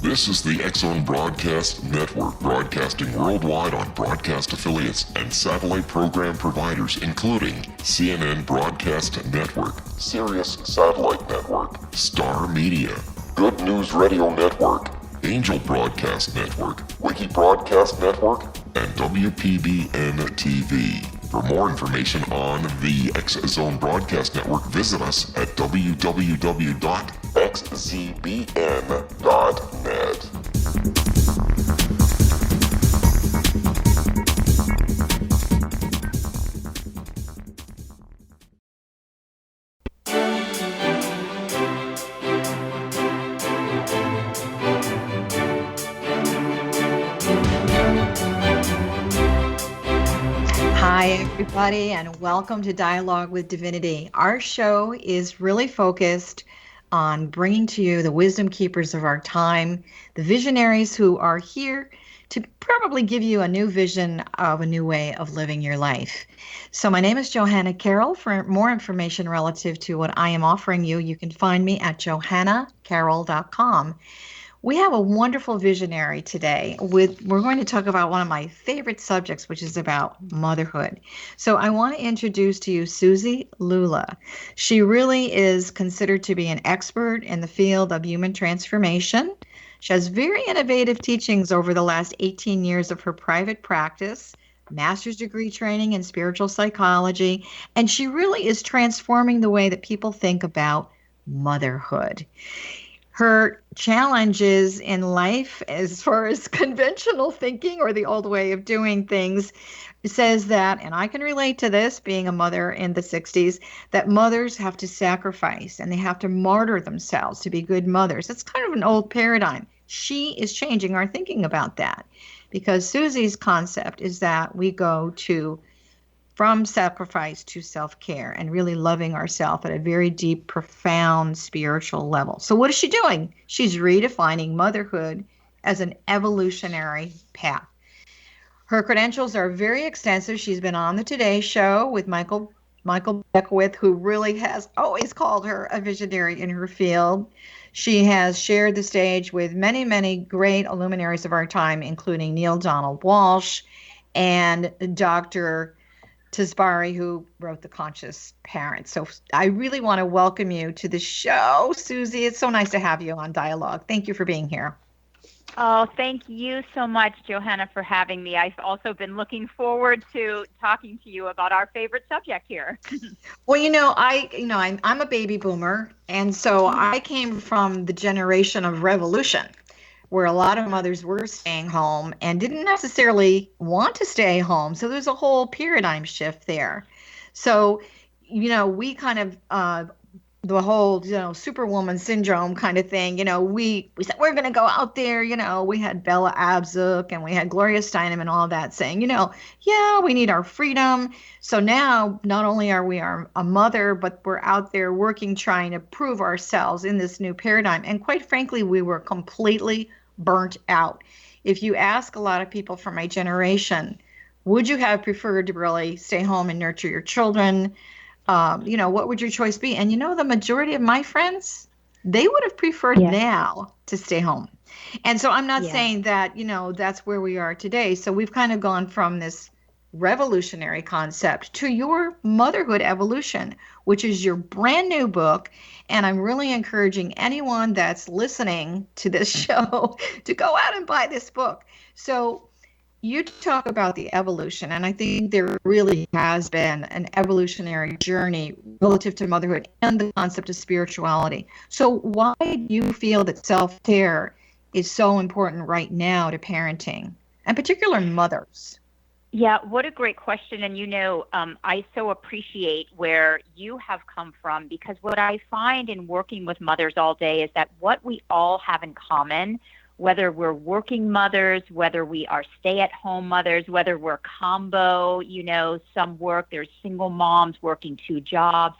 This is the X-Zone Broadcast Network, broadcasting worldwide on broadcast affiliates and satellite program providers, including CNN Broadcast Network, Sirius Satellite Network, Star Media, Good News Radio Network, Angel Broadcast Network, Wiki Broadcast Network, and WPBN TV. For more information on the X-Zone Broadcast Network, visit us at www.xzbn.net. Hi, everybody, and welcome to Dialogue with Divinity. Our show is really focused on bringing to you the wisdom keepers of our time, the visionaries who are here to probably give you a new vision of a new way of living your life. So my name is Johanna Carroll. For more information relative to what I am offering you, you can find me at johannacarroll.com. We have a wonderful visionary today. We're going to talk about one of my favorite subjects, which is about motherhood. So I want to introduce to you Suzi Lula. She really is considered to be an expert in the field of human transformation. She has very innovative teachings over the last 18 years of her private practice, master's degree training in spiritual psychology, and she really is transforming the way that people think about motherhood. Her challenges in life, as far as conventional thinking or the old way of doing things, says that, and I can relate to this being a mother in the 60s, that mothers have to sacrifice and they have to martyr themselves to be good mothers. It's kind of an old paradigm. She is changing our thinking about that, because Suzi's concept is that we go from sacrifice to self-care and really loving ourselves at a very deep, profound spiritual level. So what is she doing? She's redefining motherhood as an evolutionary path. Her credentials are very extensive. She's been on the Today Show with Michael Beckwith, who really has always called her a visionary in her field. She has shared the stage with many, many great luminaries of our time, including Neil Donald Walsh and Dr. Tisbari, who wrote The Conscious Parent. So I really want to welcome you to the show, Suzi. It's so nice to have you on Dialogue. Thank you for being here. Oh, thank you so much, Johanna, for having me. I've also been looking forward to talking to you about our favorite subject here. Well, I'm a baby boomer, and so I came from the generation of revolution, where a lot of mothers were staying home and didn't necessarily want to stay home. So there's a whole paradigm shift there. So, we kind of, the whole, superwoman syndrome kind of thing, we said, we're going to go out there, we had Bella Abzug and we had Gloria Steinem and all that saying, yeah, we need our freedom. So now not only are we a mother, but we're out there working, trying to prove ourselves in this new paradigm. And quite frankly, we were completely burnt out. If you ask a lot of people from my generation, would you have preferred to really stay home and nurture your children? What would your choice be? And the majority of my friends, they would have preferred now to stay home. And so I'm not saying that, that's where we are today. So we've kind of gone from this revolutionary concept to your motherhood evolution, which is your brand new book. And I'm really encouraging anyone that's listening to this show to go out and buy this book. So you talk about the evolution, and I think there really has been an evolutionary journey relative to motherhood and the concept of spirituality. So why do you feel that self-care is so important right now to parenting, and particular mothers? Yeah, what a great question. And I so appreciate where you have come from, because what I find in working with mothers all day is that what we all have in common, whether we're working mothers, whether we are stay-at-home mothers, whether we're combo, some work, there's single moms working 2 jobs,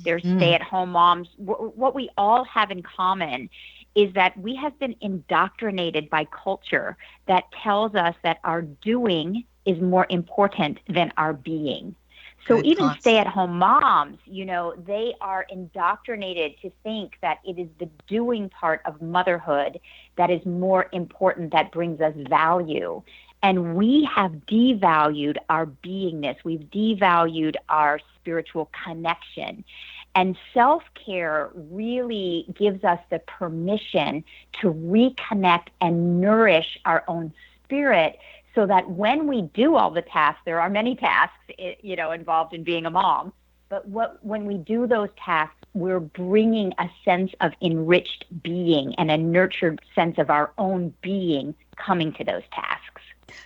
there's stay-at-home moms. What we all have in common is that we have been indoctrinated by culture that tells us that our doing is more important than our being. So Good even concept. stay-at-home moms, they are indoctrinated to think that it is the doing part of motherhood that is more important, that brings us value. And we have devalued our beingness. We've devalued our spiritual connection. And self-care really gives us the permission to reconnect and nourish our own spirit, so that when we do all the tasks, there are many tasks, involved in being a mom, but when we do those tasks, we're bringing a sense of enriched being and a nurtured sense of our own being coming to those tasks.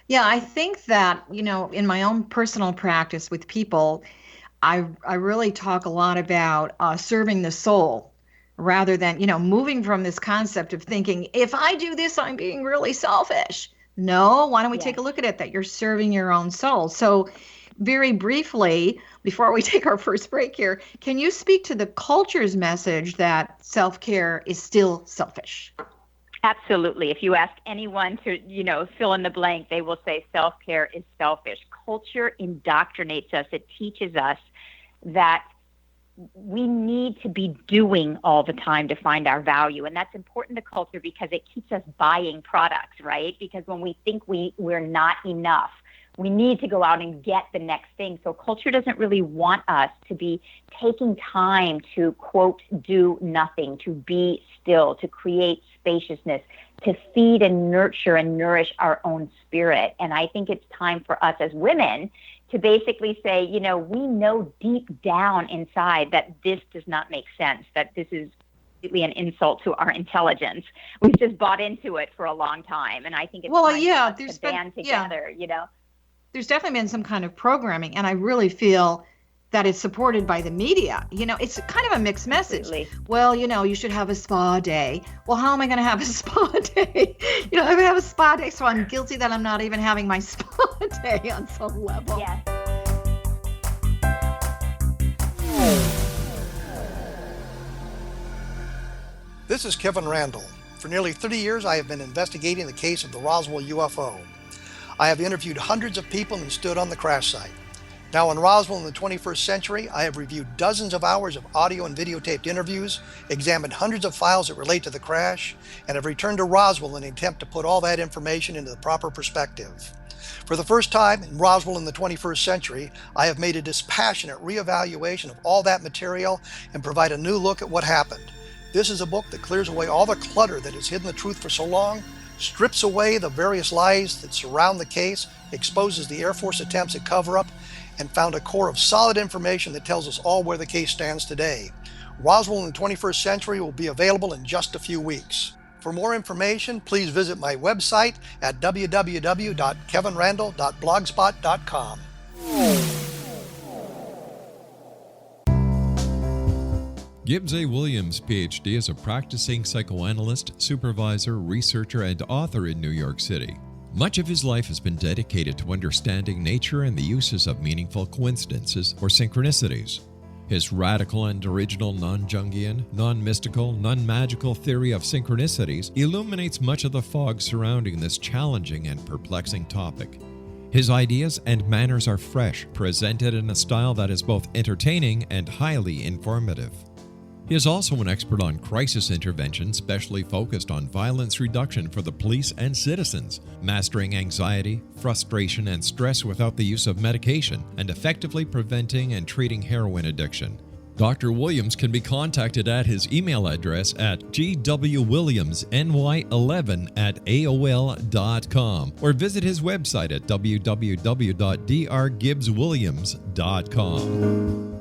Yeah, I think that, in my own personal practice with people, I really talk a lot about serving the soul rather than, moving from this concept of thinking, if I do this, I'm being really selfish. No, why don't we take a look at it that you're serving your own soul? So very briefly, before we take our first break here, can you speak to the culture's message that self-care is still selfish? Absolutely. If you ask anyone to, fill in the blank, they will say self-care is selfish. Culture indoctrinates us. It teaches us that we need to be doing all the time to find our value. And that's important to culture because it keeps us buying products, right? Because when we think we're not enough, we need to go out and get the next thing. So culture doesn't really want us to be taking time to, quote, do nothing, to be still, to create spaciousness, to feed and nurture and nourish our own spirit. And I think it's time for us as women to basically say, we know deep down inside that this does not make sense, that this is completely an insult to our intelligence. We've just bought into it for a long time. And I think it's time for us to band together, There's definitely been some kind of programming, and I really feel that it's supported by the media. It's kind of a mixed message. Absolutely. Well, you should have a spa day. Well, how am I going to have a spa day? I'm going to have a spa day, so I'm guilty that I'm not even having my spa day on some level. Yes. This is Kevin Randall. For nearly 30 years, I have been investigating the case of the Roswell UFO. I have interviewed hundreds of people and stood on the crash site. Now in Roswell in the 21st century, I have reviewed dozens of hours of audio and videotaped interviews, examined hundreds of files that relate to the crash, and have returned to Roswell in an attempt to put all that information into the proper perspective. For the first time in Roswell in the 21st century, I have made a dispassionate reevaluation of all that material and provide a new look at what happened. This is a book that clears away all the clutter that has hidden the truth for so long, strips away the various lies that surround the case, exposes the Air Force attempts at cover-up, and found a core of solid information that tells us all where the case stands today. Roswell in the 21st century will be available in just a few weeks. For more information, please visit my website at www.kevinrandall.blogspot.com. Gibbs A. Williams, Ph.D., is a practicing psychoanalyst, supervisor, researcher, and author in New York City. Much of his life has been dedicated to understanding nature and the uses of meaningful coincidences or synchronicities. His radical and original non-Jungian, non-mystical, non-magical theory of synchronicities illuminates much of the fog surrounding this challenging and perplexing topic. His ideas and manners are fresh, presented in a style that is both entertaining and highly informative. He is also an expert on crisis intervention, specially focused on violence reduction for the police and citizens, mastering anxiety, frustration, and stress without the use of medication, and effectively preventing and treating heroin addiction. Dr. Williams can be contacted at his email address at gwwilliamsny11@aol.com or visit his website at www.drgibbswilliams.com.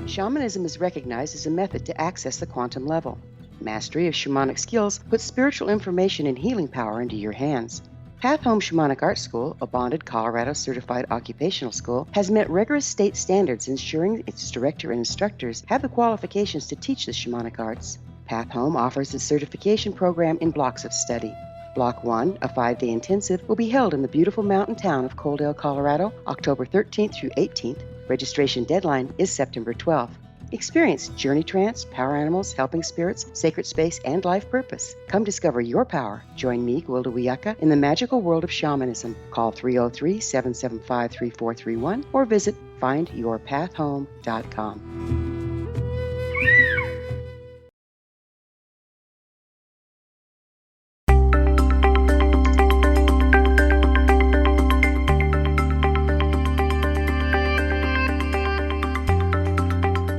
Shamanism is recognized as a method to access the quantum level. Mastery of shamanic skills puts spiritual information and healing power into your hands. Path Home Shamanic Art School, a bonded Colorado certified occupational school, has met rigorous state standards, ensuring its director and instructors have the qualifications to teach the shamanic arts. Path Home offers its certification program in blocks of study. Block 1, a 5-day intensive, will be held in the beautiful mountain town of Coaldale, Colorado, October 13th through 18th. Registration deadline is September 12th. Experience Journey Trance, Power Animals, Helping Spirits, Sacred Space, and Life Purpose. Come discover your power. Join me, Gwilda Wiyaka, in the magical world of shamanism. Call 303-775-3431 or visit findyourpathhome.com.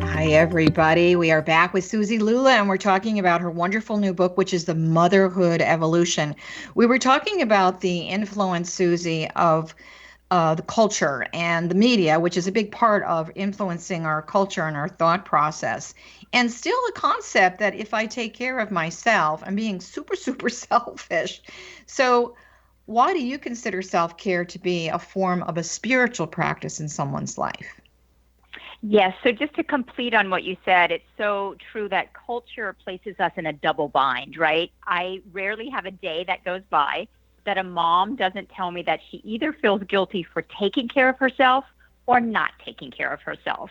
Hi, everybody. We are back with Suzi Lula, and we're talking about her wonderful new book, which is The Motherhood Evolution. We were talking about the influence, Suzi, of the culture and the media, which is a big part of influencing our culture and our thought process. And still a concept that if I take care of myself, I'm being super, super selfish. So why do you consider self-care to be a form of a spiritual practice in someone's life? Yes. So just to complete on what you said, it's so true that culture places us in a double bind, right? I rarely have a day that goes by that a mom doesn't tell me that she either feels guilty for taking care of herself or not taking care of herself.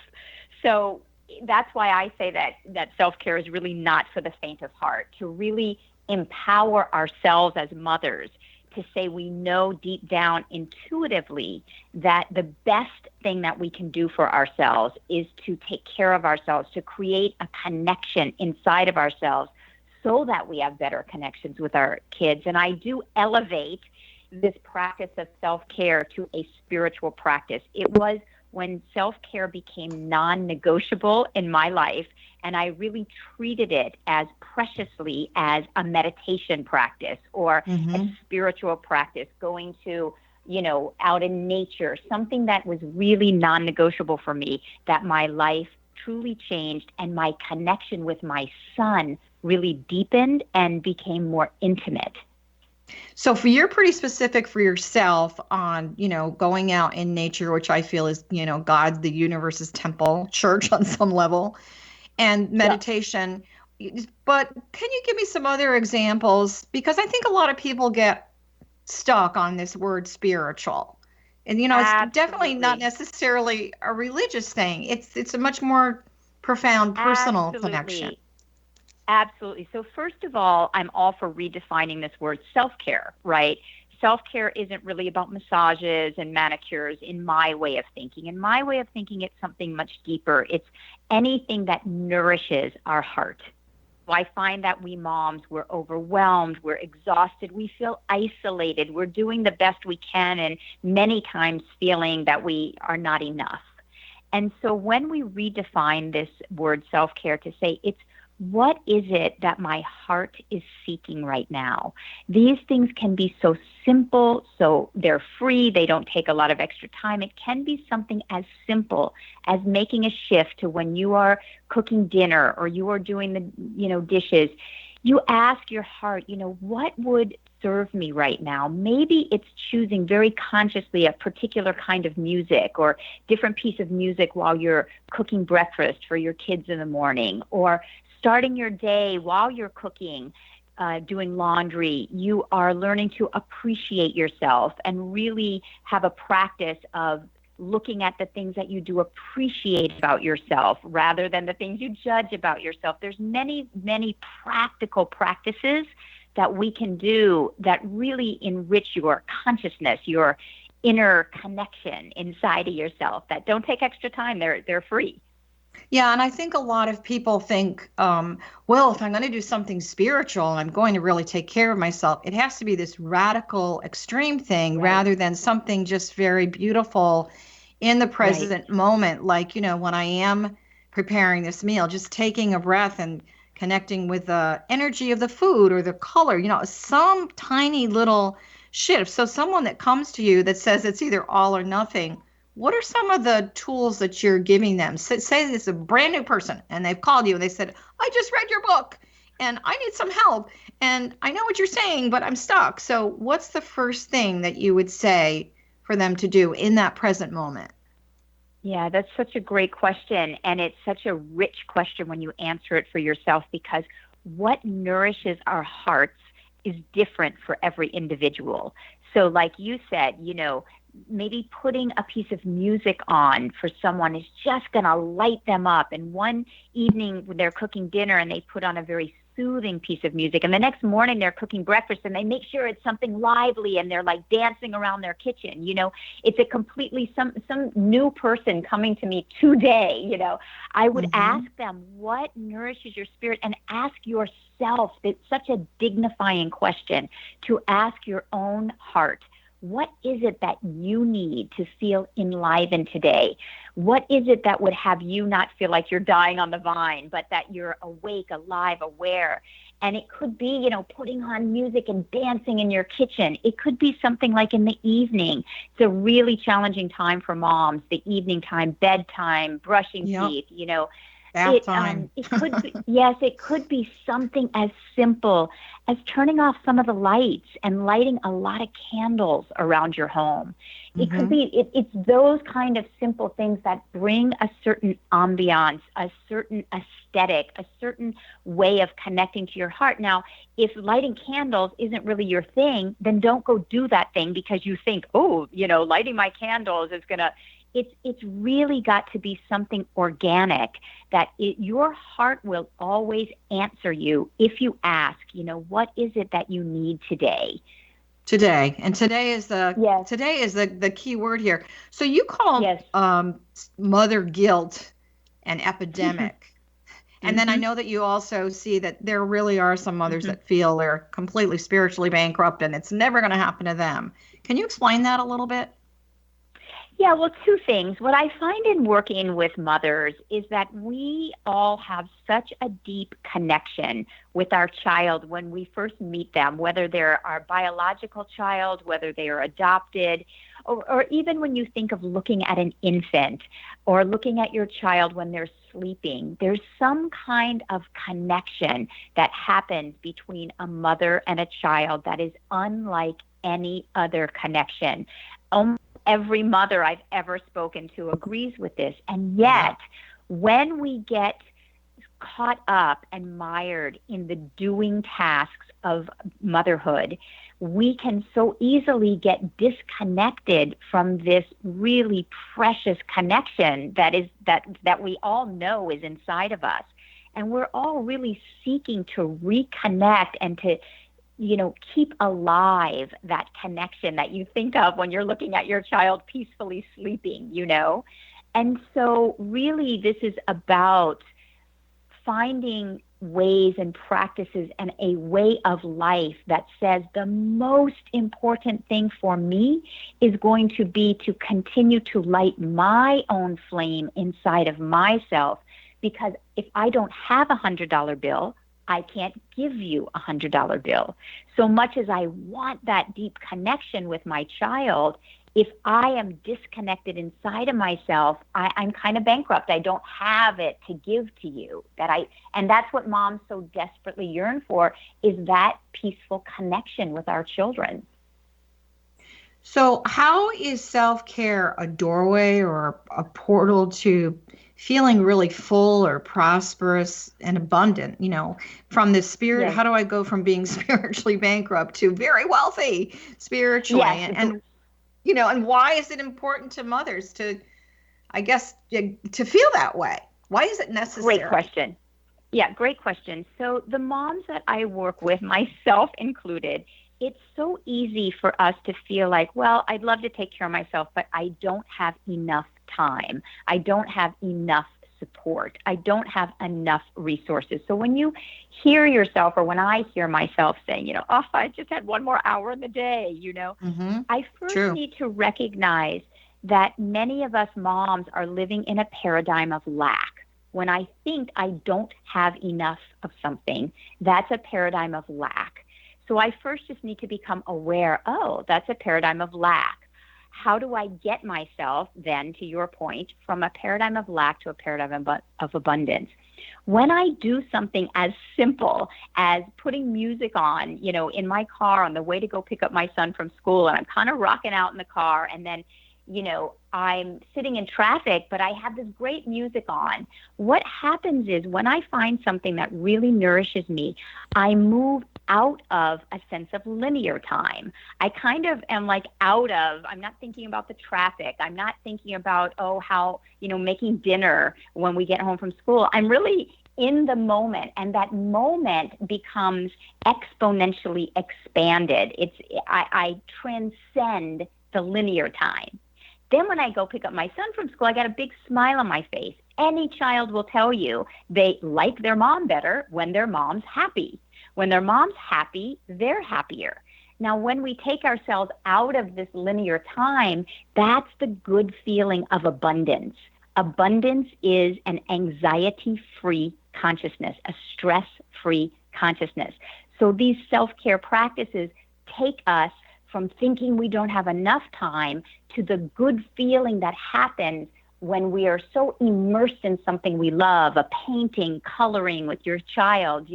So that's why I say that self-care is really not for the faint of heart, to really empower ourselves as mothers, to say we know deep down intuitively that the best thing that we can do for ourselves is to take care of ourselves, to create a connection inside of ourselves so that we have better connections with our kids. And I do elevate this practice of self-care to a spiritual practice. It was when self-care became non-negotiable in my life, and I really treated it as preciously as a meditation practice or a spiritual practice, going to, out in nature, something that was really non-negotiable for me, that my life truly changed and my connection with my son really deepened and became more intimate. So you're pretty specific for yourself on, going out in nature, which I feel is, God, the universe's temple, church on some level, and meditation. Yeah. But can you give me some other examples? Because I think a lot of people get stuck on this word spiritual. And, it's definitely not necessarily a religious thing. It's a much more profound personal connection. Absolutely. So first of all, I'm all for redefining this word self-care, right? Self-care isn't really about massages and manicures in my way of thinking. In my way of thinking, it's something much deeper. It's anything that nourishes our heart. So I find that we moms, we're overwhelmed, we're exhausted, we feel isolated, we're doing the best we can, and many times feeling that we are not enough. And so when we redefine this word self-care to say it's what is it that my heart is seeking right now? These things can be so simple, so they're free, they don't take a lot of extra time. It can be something as simple as making a shift to when you are cooking dinner or you are doing the, dishes. You ask your heart, what would serve me right now? Maybe it's choosing very consciously a particular kind of music or different piece of music while you're cooking breakfast for your kids in the morning, or starting your day while you're cooking, doing laundry. You are learning to appreciate yourself and really have a practice of looking at the things that you do appreciate about yourself rather than the things you judge about yourself. There's many, many practical practices that we can do that really enrich your consciousness, your inner connection inside of yourself, that don't take extra time. They're free. Yeah, and I think a lot of people think, well, if I'm going to do something spiritual and I'm going to really take care of myself, it has to be this radical, extreme thing rather than something just very beautiful in the present moment. Like, when I am preparing this meal, just taking a breath and connecting with the energy of the food or the color, some tiny little shift. So someone that comes to you that says it's either all or nothing, what are some of the tools that you're giving them? Say it's a brand new person and they've called you and they said, I just read your book and I need some help and I know what you're saying, but I'm stuck. So what's the first thing that you would say for them to do in that present moment? Yeah, that's such a great question. And it's such a rich question when you answer it for yourself, because what nourishes our hearts is different for every individual. So like you said, maybe putting a piece of music on for someone is just going to light them up. And one evening when they're cooking dinner and they put on a very soothing piece of music, and the next morning they're cooking breakfast and they make sure it's something lively and they're like dancing around their kitchen. It's a completely some new person coming to me today. I would ask them, what nourishes your spirit, and ask yourself. It's such a dignifying question to ask your own heart. What is it that you need to feel enlivened today? What is it that would have you not feel like you're dying on the vine, but that you're awake, alive, aware? And it could be, putting on music and dancing in your kitchen. It could be something like in the evening. It's a really challenging time for moms, the evening time, bedtime, brushing teeth, Bath time. It could be, yes, it could be something as simple as turning off some of the lights and lighting a lot of candles around your home. It could be, it's those kind of simple things that bring a certain ambiance, a certain aesthetic, a certain way of connecting to your heart. Now, if lighting candles isn't really your thing, then don't go do that thing because you think, lighting my candles is going to, it's really got to be something organic that your heart will always answer you if you ask, what is it that you need today? Today. And today is the key word here. So you call mother guilt an epidemic. And then I know that you also see that there really are some mothers that feel they're completely spiritually bankrupt and it's never going to happen to them. Can you explain that a little bit? Yeah, well, two things. What I find in working with mothers is that we all have such a deep connection with our child when we first meet them, whether they're our biological child, whether they are adopted, or even when you think of looking at an infant or looking at your child when they're sleeping. There's some kind of connection that happens between a mother and a child that is unlike any other connection. Every mother I've ever spoken to agrees with this. And yet, when we get caught up and mired in the doing tasks of motherhood, we can so easily get disconnected from this really precious connection that we all know is inside of us. And we're all really seeking to reconnect and to keep alive that connection that you think of when you're looking at your child peacefully sleeping, And so really this is about finding ways and practices and a way of life that says the most important thing for me is going to be to continue to light my own flame inside of myself. Because if I don't have $100 bill, I can't give you $100 bill. So much as I want that deep connection with my child, if I am disconnected inside of myself, I'm kind of bankrupt. I don't have it to give to you. And that's what moms so desperately yearn for, is that peaceful connection with our children. So how is self-care a doorway or a portal to feeling really full or prosperous and abundant, from the spirit? Yes. How do I go from being spiritually bankrupt to very wealthy spiritually? Yes. And why is it important to mothers to feel that way? Why is it necessary? Great question. Yeah, great question. So the moms that I work with, myself included, it's so easy for us to feel like, well, I'd love to take care of myself, but I don't have enough time. I don't have enough support. I don't have enough resources. So when you hear yourself, or when I hear myself saying, I just had one more hour in the day, I first need to recognize that many of us moms are living in a paradigm of lack. When I think I don't have enough of something, that's a paradigm of lack. So I first just need to become aware, that's a paradigm of lack. How do I get myself then, to your point, from a paradigm of lack to a paradigm of abundance? When I do something as simple as putting music on, in my car on the way to go pick up my son from school, and I'm kind of rocking out in the car, and then, I'm sitting in traffic, but I have this great music on. What happens is when I find something that really nourishes me, I move out of a sense of linear time. I kind of am like I'm not thinking about the traffic. I'm not thinking about, how, making dinner when we get home from school. I'm really in the moment, and that moment becomes exponentially expanded. I transcend the linear time. Then when I go pick up my son from school, I got a big smile on my face. Any child will tell you they like their mom better when their mom's happy. When their mom's happy, they're happier. Now, when we take ourselves out of this linear time, that's the good feeling of abundance. Abundance is an anxiety-free consciousness, a stress-free consciousness. So these self-care practices take us from thinking we don't have enough time to the good feeling that happens when we are so immersed in something we love, a painting, coloring with your child,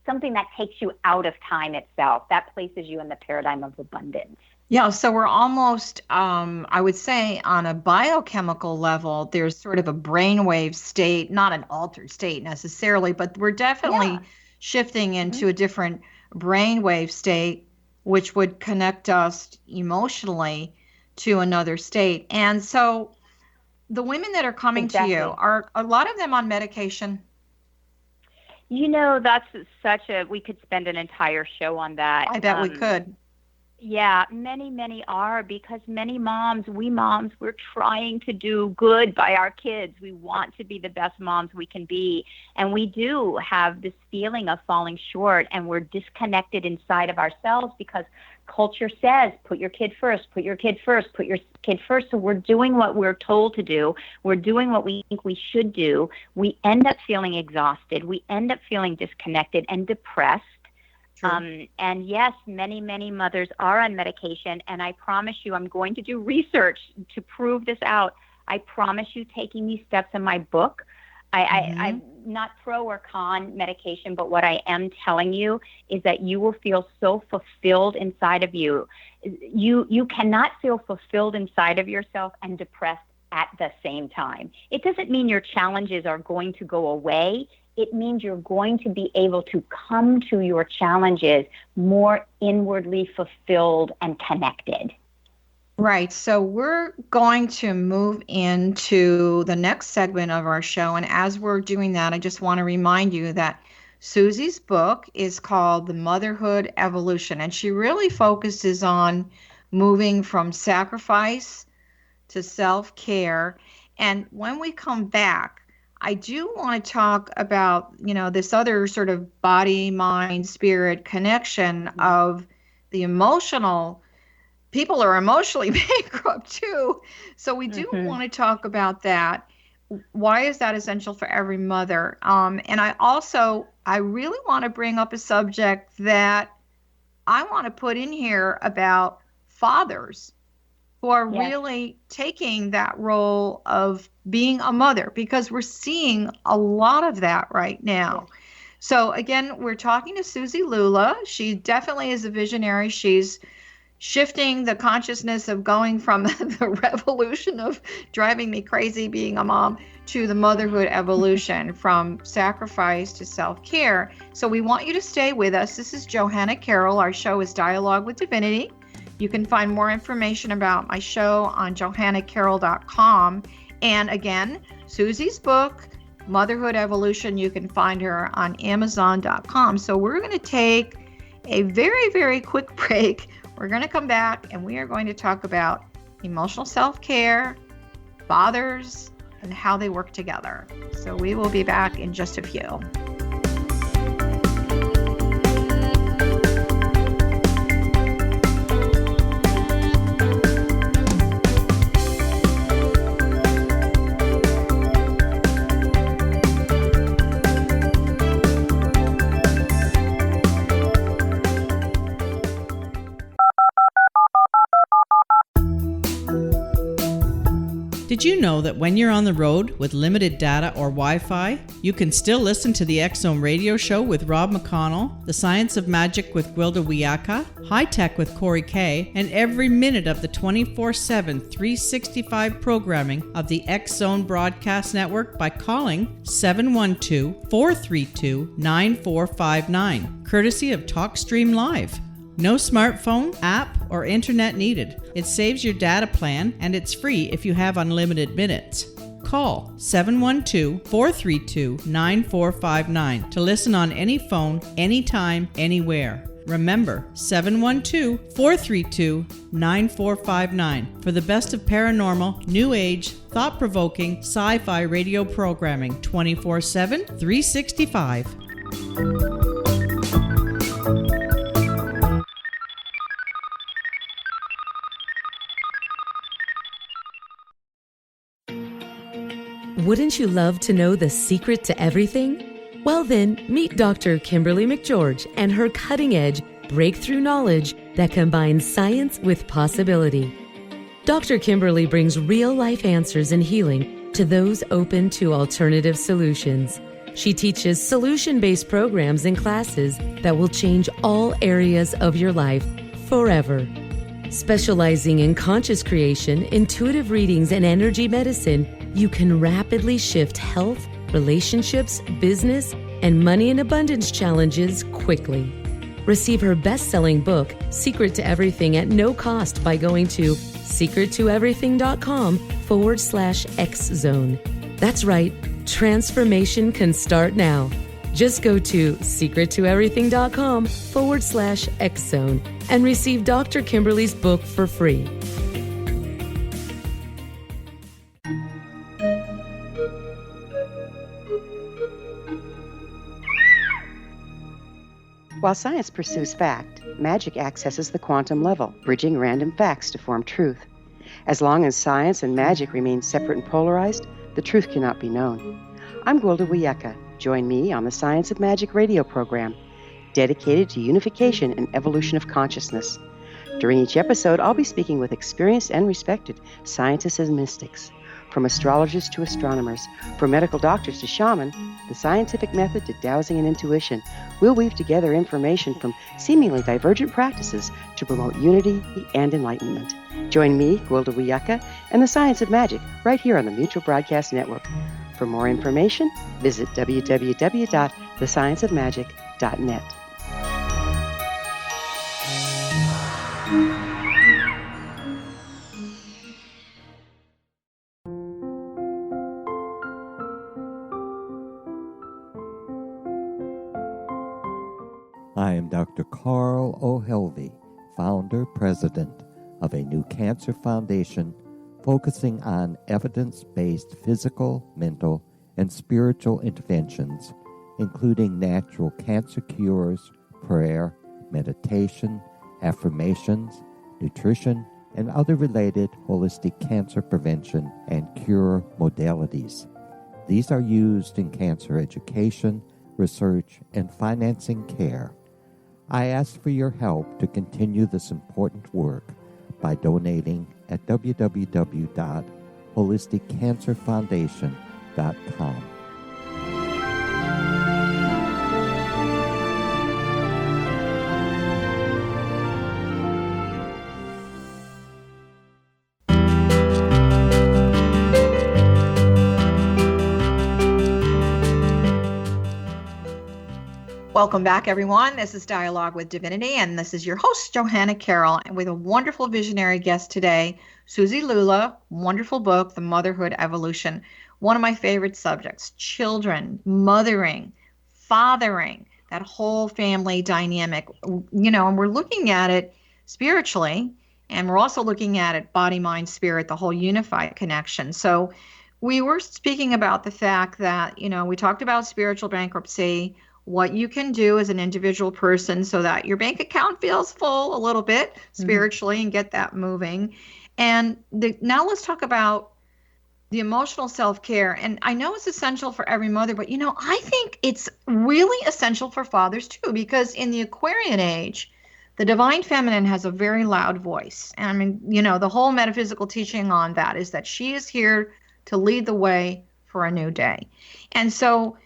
something that takes you out of time itself. That places you in the paradigm of abundance. Yeah, so we're almost, I would say, on a biochemical level, there's sort of a brainwave state, not an altered state necessarily, but we're definitely shifting into a different brainwave state, which would connect us emotionally to another state. And so the women that are coming to you, are a lot of them on medication? That's we could spend an entire show on that. I bet we could. Yeah, many, many are, because many moms, we're trying to do good by our kids. We want to be the best moms we can be. And we do have this feeling of falling short, and we're disconnected inside of ourselves because culture says, put your kid first, put your kid first, put your kid first. So we're doing what we're told to do. We're doing what we think we should do. We end up feeling exhausted. We end up feeling disconnected and depressed. And yes, many, many mothers are on medication. And I promise you, I'm going to do research to prove this out. I promise you, taking these steps in my book, I'm not pro or con medication, but what I am telling you is that you will feel so fulfilled inside of you. You cannot feel fulfilled inside of yourself and depressed at the same time. It doesn't mean your challenges are going to go away. It means you're going to be able to come to your challenges more inwardly fulfilled and connected. Right. So we're going to move into the next segment of our show. And as we're doing that, I just want to remind you that Suzi's book is called The Motherhood Evolution. And she really focuses on moving from sacrifice to self-care. And when we come back, I do want to talk about, this other sort of body, mind, spirit connection of the emotional. People are emotionally bankrupt too. So we do want to talk about that. Why is that essential for every mother? And I really want to bring up a subject that I want to put in here about fathers who are really taking that role of being a mother, because we're seeing a lot of that right now. So again, we're talking to Suzi Lula. She definitely is a visionary. She's shifting the consciousness of going from the revolution of driving me crazy being a mom to the motherhood evolution, from sacrifice to self-care. So we want you to stay with us. This is Johanna Carroll. Our show is Dialogue with Divinity. You can find more information about my show on johannacarroll.com. And again, Suzi's book, Motherhood Evolution, you can find her on amazon.com. So we're going to take a very, very quick break. We're going to come back and we are going to talk about emotional self-care, fathers, and how they work together. So we will be back in just a few. Did you know that when you're on the road with limited data or Wi-Fi, you can still listen to the X-Zone radio show with Rob McConnell, The Science of Magic with Gwilda Wiyaka, High Tech with Corey Kay, and every minute of the 24/7, 365 programming of the X-Zone Broadcast Network by calling 712-432-9459, courtesy of TalkStream Live. No smartphone, app, or internet needed. It saves your data plan, and it's free if you have unlimited minutes. Call 712-432-9459 to listen on any phone, anytime, anywhere. Remember, 712-432-9459 for the best of paranormal, new age, thought-provoking, sci-fi radio programming 24/7, 365. Wouldn't you love to know the secret to everything? Well then, meet Dr. Kimberly McGeorge and her cutting-edge breakthrough knowledge that combines science with possibility. Dr. Kimberly brings real-life answers and healing to those open to alternative solutions. She teaches solution-based programs and classes that will change all areas of your life forever. Specializing in conscious creation, intuitive readings, and energy medicine, you can rapidly shift health, relationships, business, and money and abundance challenges quickly. Receive her best-selling book, Secret to Everything, at no cost by going to secrettoeverything.com/X-Zone. That's right, transformation can start now. Just go to secrettoeverything.com/X-Zone and receive Dr. Kimberly's book for free. While science pursues fact, magic accesses the quantum level, bridging random facts to form truth. As long as science and magic remain separate and polarized, the truth cannot be known. I'm Gwilda Wiyaka. Join me on the Science of Magic radio program, dedicated to unification and evolution of consciousness. During each episode, I'll be speaking with experienced and respected scientists and mystics. From astrologers to astronomers, from medical doctors to shaman, the scientific method to dowsing and intuition, we'll weave together information from seemingly divergent practices to promote unity and enlightenment. Join me, Gwilda Wiyaka, and the Science of Magic right here on the Mutual Broadcast Network. For more information, visit www.thescienceofmagic.net. I am Dr. Carl O'Helvey, founder, president of a new cancer foundation focusing on evidence-based physical, mental, and spiritual interventions, including natural cancer cures, prayer, meditation, affirmations, nutrition, and other related holistic cancer prevention and cure modalities. These are used in cancer education, research, and financing care. I ask for your help to continue this important work by donating at www.holisticcancerfoundation.com. Welcome back, everyone. This is Dialogue with Divinity, and this is your host, Johanna Carroll, and with a wonderful visionary guest today, Suzi Lula. Wonderful book, The Motherhood Evolution. One of my favorite subjects, children, mothering, fathering, that whole family dynamic, and we're looking at it spiritually, and we're also looking at it body, mind, spirit, the whole unified connection. So we were speaking about the fact that, we talked about spiritual bankruptcy, what you can do as an individual person so that your bank account feels full a little bit spiritually and get that moving. And now let's talk about the emotional self-care. And I know it's essential for every mother, but I think it's really essential for fathers too, because in the Aquarian age, The divine feminine has a very loud voice. And I mean, the whole metaphysical teaching on that is that she is here to lead the way for a new day. And so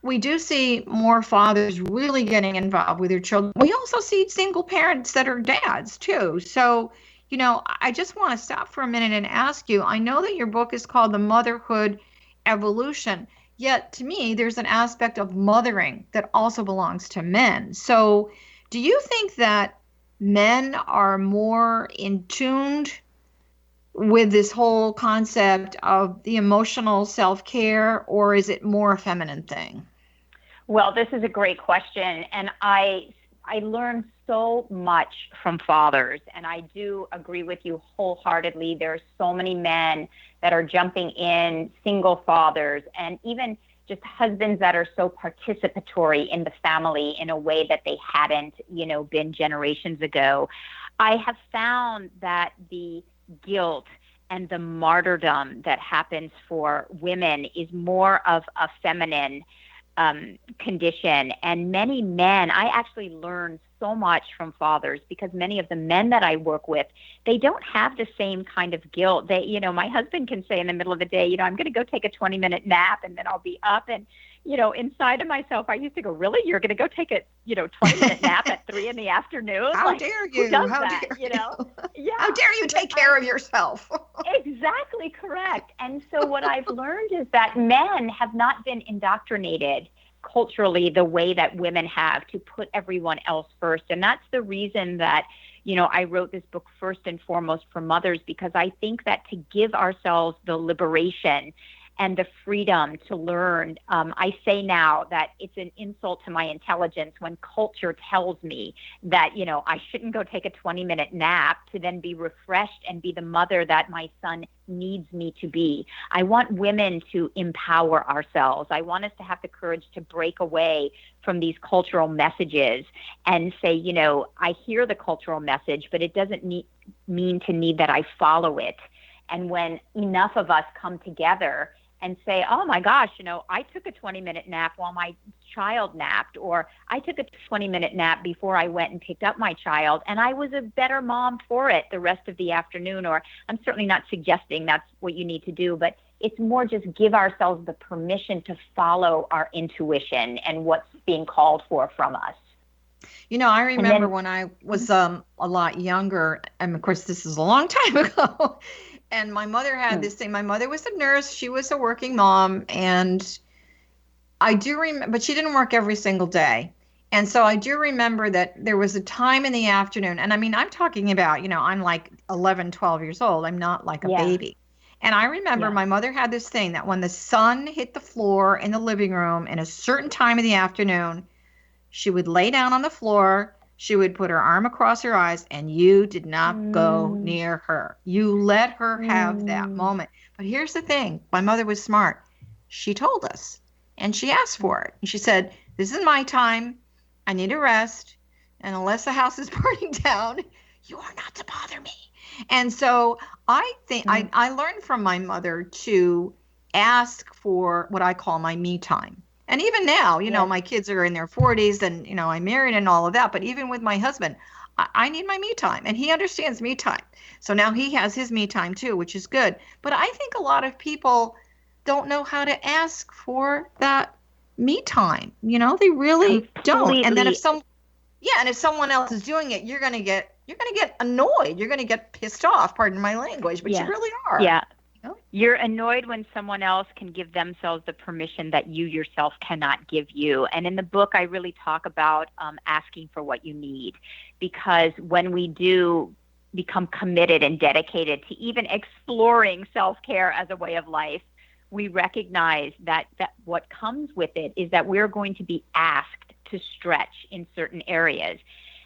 we do see more fathers really getting involved with their children. We also see single parents that are dads too. So, I just want to stop for a minute and ask you, I know that your book is called The Motherhood Evolution, yet to me, there's an aspect of mothering that also belongs to men. So do you think that men are more in tuned with this whole concept of the emotional self-care, or is it more a feminine thing? Well, this is a great question. And I learned so much from fathers, and I do agree with you wholeheartedly. There are so many men that are jumping in, single fathers, and even just husbands that are so participatory in the family in a way that they hadn't, been generations ago. I have found that the guilt and the martyrdom that happens for women is more of a feminine condition. And many men, I actually learned so much from fathers, because many of the men that I work with, they don't have the same kind of guilt. They, my husband can say in the middle of the day, I'm going to go take a 20-minute nap and then I'll be up. And, inside of myself, I used to go, really? You're going to go take a, 20-minute nap at 3 p.m? How dare you? Who does How that, dare you? Yeah. How dare you take care of yourself? Exactly correct. And so what I've learned is that men have not been indoctrinated culturally the way that women have, to put everyone else first. And that's the reason that, I wrote this book first and foremost for mothers, because I think that to give ourselves the liberation and the freedom to learn, I say now that it's an insult to my intelligence when culture tells me that, I shouldn't go take a 20-minute nap to then be refreshed and be the mother that my son needs me to be. I want women to empower ourselves. I want us to have the courage to break away from these cultural messages and say, I hear the cultural message, but it doesn't mean to need that I follow it. And when enough of us come together and say, oh my gosh, I took a 20-minute nap while my child napped, or I took a 20-minute nap before I went and picked up my child, and I was a better mom for it the rest of the afternoon. Or I'm certainly not suggesting that's what you need to do, but it's more just give ourselves the permission to follow our intuition and what's being called for from us. I remember when I was a lot younger, and of course this is a long time ago, and my mother had this thing. My mother was a nurse. She was a working mom. And I do remember, but she didn't work every single day. And so I do remember that there was a time in the afternoon. And I mean, I'm talking about, I'm like 11, 12 years old. I'm not like a baby. And I remember my mother had this thing that when the sun hit the floor in the living room in a certain time of the afternoon, she would lay down on the floor. She would put her arm across her eyes, and you did not go near her. You let her have that moment. But here's the thing. My mother was smart. She told us, and she asked for it. And she said, this is my time. I need a rest. And unless the house is burning down, you are not to bother me. And so I think I learned from my mother to ask for what I call my me time. And even now, my kids are in their 40s and, I'm married and all of that. But even with my husband, I need my me time, and he understands me time. So now he has his me time too, which is good. But I think a lot of people don't know how to ask for that me time. They really don't. And then if someone else is doing it, you're going to get annoyed. You're going to get pissed off, pardon my language, but you really are. Yeah. You're annoyed when someone else can give themselves the permission that you yourself cannot give you. And in the book, I really talk about asking for what you need, because when we do become committed and dedicated to even exploring self-care as a way of life, we recognize that what comes with it is that we're going to be asked to stretch in certain areas.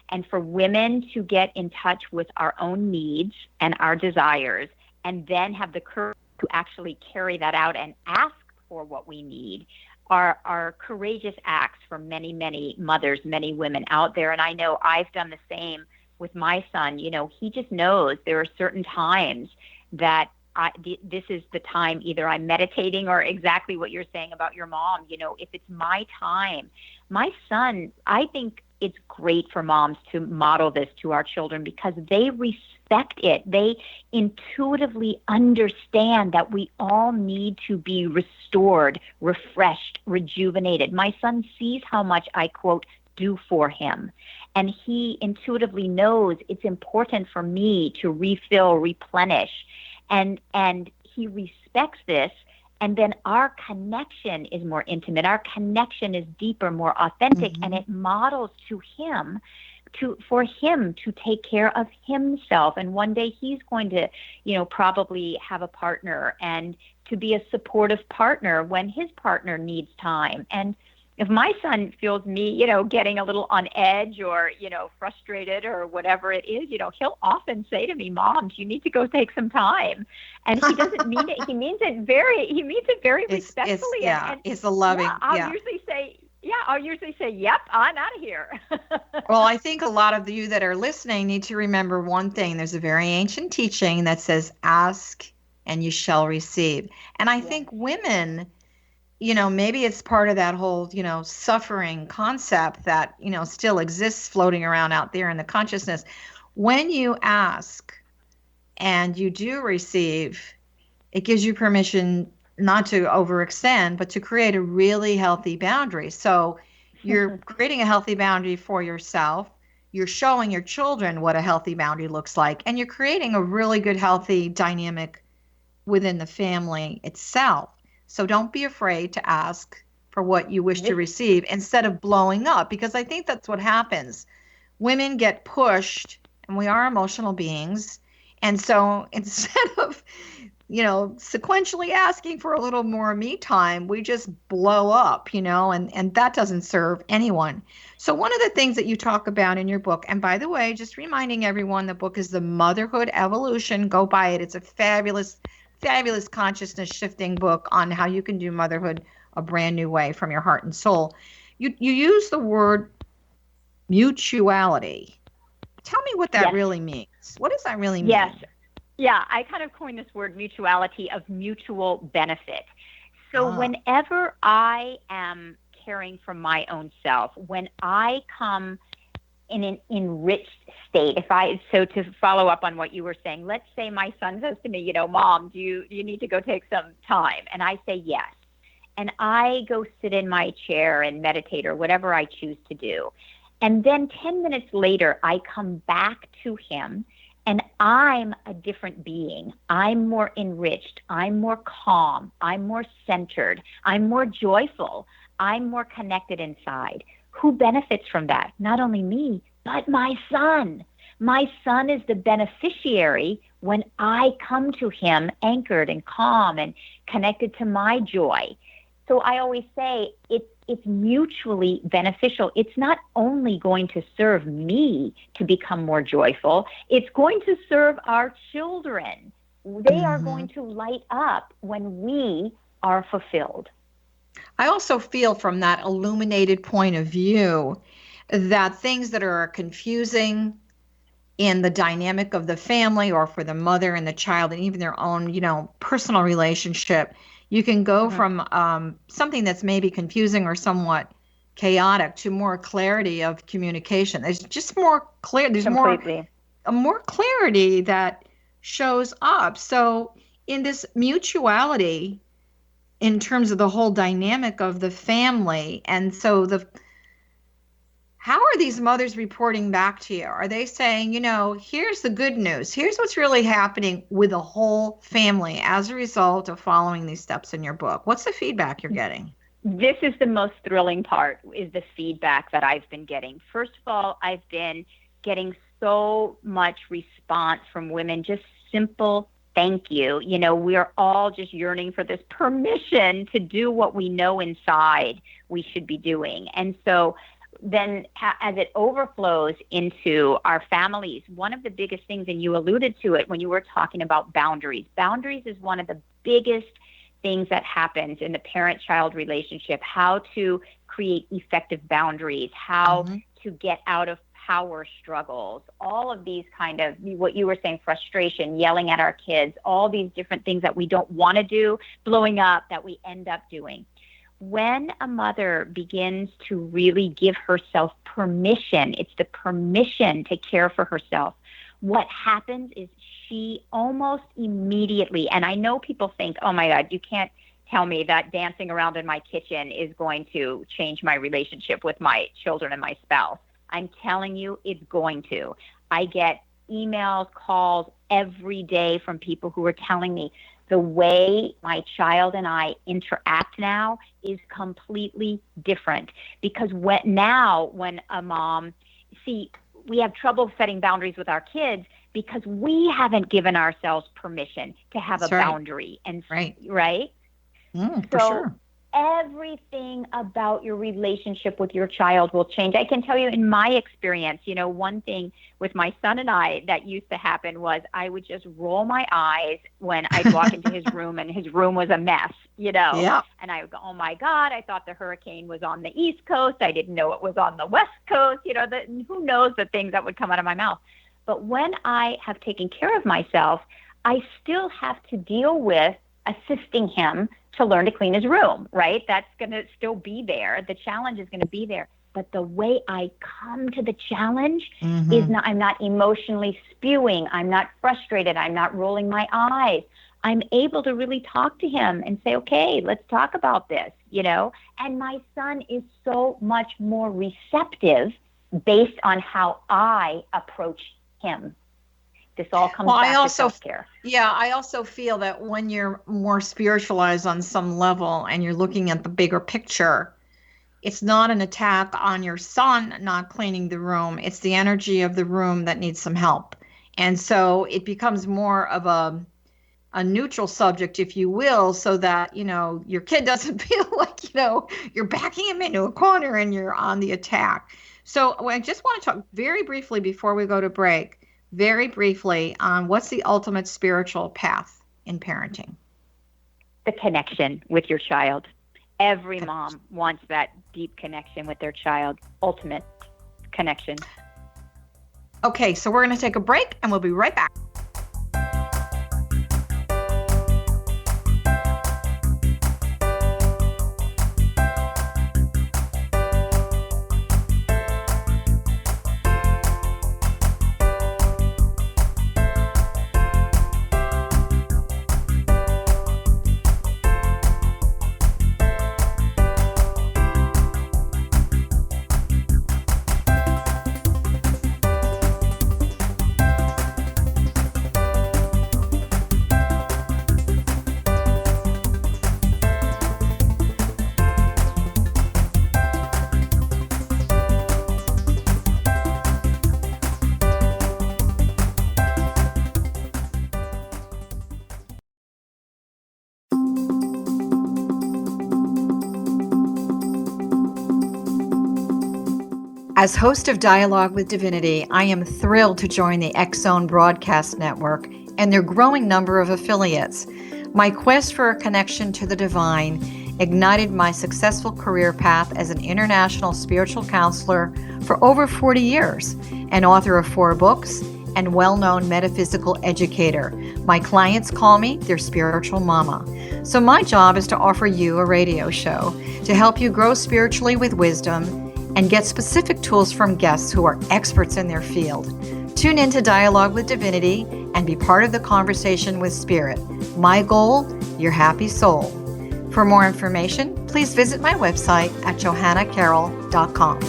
And for women to get in touch with our own needs and our desires, and then have the courage to actually carry that out and ask for what we need, are courageous acts for many, many mothers, many women out there. And I know I've done the same with my son. He just knows there are certain times that this is the time either I'm meditating, or exactly what you're saying about your mom. If it's my time, my son, I think it's great for moms to model this to our children because they respect it. They intuitively understand that we all need to be restored, refreshed, rejuvenated. My son sees how much I, quote, do for him. And he intuitively knows it's important for me to refill, replenish. And he respects this. And then our connection is more intimate. Our connection is deeper, more authentic, and it models to him, for him to take care of himself. And one day he's going to, probably have a partner and to be a supportive partner when his partner needs time. And if my son feels me, getting a little on edge or, frustrated or whatever it is, he'll often say to me, Mom, you need to go take some time. And he doesn't mean it. He means it very respectfully. It's a loving, I'll usually say, yep, I'm out of here. Well, I think a lot of you that are listening need to remember one thing. There's a very ancient teaching that says, ask and you shall receive. And I think women, maybe it's part of that whole, suffering concept that, still exists floating around out there in the consciousness. When you ask and you do receive, it gives you permission not to overextend, but to create a really healthy boundary. So you're creating a healthy boundary for yourself. You're showing your children what a healthy boundary looks like, and you're creating a really good, healthy dynamic within the family itself. So don't be afraid to ask for what you wish to receive instead of blowing up, because I think that's what happens. Women get pushed, and we are emotional beings. And so instead of, sequentially asking for a little more me time, we just blow up, and that doesn't serve anyone. So one of the things that you talk about in your book, and by the way, just reminding everyone, the book is The Motherhood Evolution. Go buy it. It's a fabulous consciousness shifting book on how you can do motherhood a brand new way from your heart and soul. You use the word mutuality. Tell me what that really means. What does that really mean? Yes. Yeah, I kind of coined this word mutuality, of mutual benefit. So whenever I am caring for my own self, when I come in an enriched state, so to follow up on what you were saying, let's say my son says to me, Mom, do you need to go take some time? And I say yes. And I go sit in my chair and meditate or whatever I choose to do. And then 10 minutes later, I come back to him and I'm a different being. I'm more enriched. I'm more calm. I'm more centered. I'm more joyful. I'm more connected inside. Who benefits from that? Not only me, but my son. My son is the beneficiary when I come to him anchored and calm and connected to my joy. So I always say it's mutually beneficial. It's not only going to serve me to become more joyful, it's going to serve our children. They are going to light up when we are fulfilled. I also feel from that illuminated point of view that things that are confusing in the dynamic of the family or for the mother and the child and even their own, personal relationship, you can go from something that's maybe confusing or somewhat chaotic to more clarity of communication. There's just more clear. There's more clarity that shows up. So in this mutuality, in terms of the whole dynamic of the family, and so how are these mothers reporting back to you? Are they saying, here's the good news. Here's what's really happening with the whole family as a result of following these steps in your book? What's the feedback you're getting? This is the most thrilling part, is the feedback that I've been getting. First of all, I've been getting so much response from women, just simple thank you. We're all just yearning for this permission to do what we know inside we should be doing. And so then as it overflows into our families, one of the biggest things, and you alluded to it when you were talking about boundaries. Boundaries is one of the biggest things that happens in the parent-child relationship, how to create effective boundaries, how to get out of power struggles, all of these kind of, what you were saying, frustration, yelling at our kids, all these different things that we don't want to do, blowing up, that we end up doing. when a mother begins to really give herself permission, it's the permission to care for herself, what happens is she almost immediately, and I know people think, oh my God, you can't tell me that dancing around in my kitchen is going to change my relationship with my children and my spouse. I'm telling you, it's going to. I get emails, calls every day from people who are telling me the way my child and I interact now is completely different. Because when a mom, we have trouble setting boundaries with our kids because we haven't given ourselves permission to have That's a right. boundary. And Right. Right? For sure. Everything about your relationship with your child will change. I can tell you in my experience, one thing with my son and I that used to happen was I would just roll my eyes when I'd walk into his room and his room was a mess, Yeah. and I would go, oh my God, I thought the hurricane was on the East Coast. I didn't know it was on the West Coast, who knows the things that would come out of my mouth. But when I have taken care of myself, I still have to deal with assisting him to learn to clean his room, right? That's going to still be there. The challenge is going to be there. But the way I come to the challenge is I'm not emotionally spewing. I'm not frustrated. I'm not rolling my eyes. I'm able to really talk to him and say, okay, let's talk about this, And my son is so much more receptive based on how I approach him. This all comes back to self-care. Yeah, I also feel that when you're more spiritualized on some level and you're looking at the bigger picture, it's not an attack on your son not cleaning the room. It's the energy of the room that needs some help. And so it becomes more of a neutral subject, if you will, so that, your kid doesn't feel like, you're backing him into a corner and you're on the attack. So I just want to talk very briefly before we go to break. Very briefly on what's the ultimate spiritual path in parenting? The connection with your child. Every mom wants that deep connection with their child. Ultimate connection. Okay, so we're going to take a break and we'll be right back. As host of Dialogue with Divinity, I am thrilled to join the X-Zone Broadcast Network and their growing number of affiliates. My quest for a connection to the divine ignited my successful career path as an international spiritual counselor for over 40 years, an author of 4 books, and well-known metaphysical educator. My clients call me their spiritual mama. So my job is to offer you a radio show to help you grow spiritually with wisdom and get specific tools from guests who are experts in their field. Tune in to Dialogue with Divinity and be part of the conversation with Spirit. My goal, your happy soul. For more information, please visit my website at johannacarroll.com.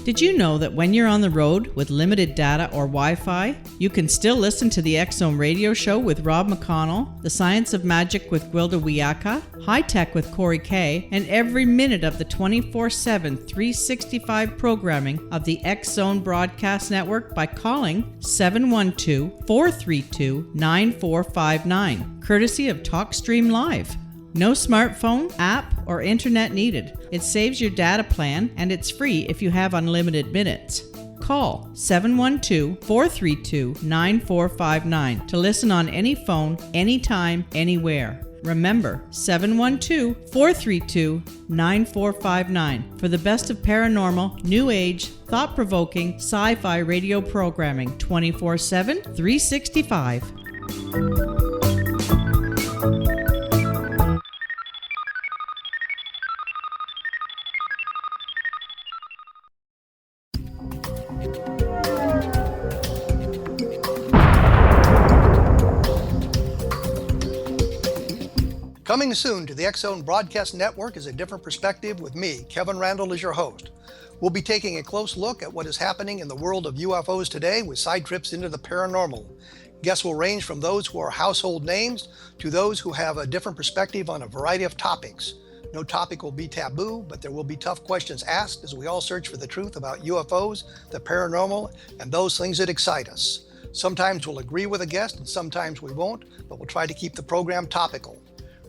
Did you know that when you're on the road with limited data or Wi-Fi, you can still listen to the X-Zone radio show with Rob McConnell, The Science of Magic with Gwilda Wiyaka, High Tech with Corey Kay, and every minute of the 24/7, 365 programming of the X-Zone Broadcast Network by calling 712-432-9459, courtesy of TalkStream Live. No smartphone, app, or internet needed. It saves your data plan and it's free if you have unlimited minutes. Call 712-432-9459 to listen on any phone, anytime, anywhere. Remember, 712-432-9459 for the best of paranormal, new age, thought-provoking, sci-fi radio programming 24/7, 365. Coming soon to the X-Zone Broadcast Network is A Different Perspective with me, Kevin Randall, as your host. We'll be taking a close look at what is happening in the world of UFOs today with side trips into the paranormal. Guests will range from those who are household names to those who have a different perspective on a variety of topics. No topic will be taboo, but there will be tough questions asked as we all search for the truth about UFOs, the paranormal, and those things that excite us. Sometimes we'll agree with a guest and sometimes we won't, but we'll try to keep the program topical.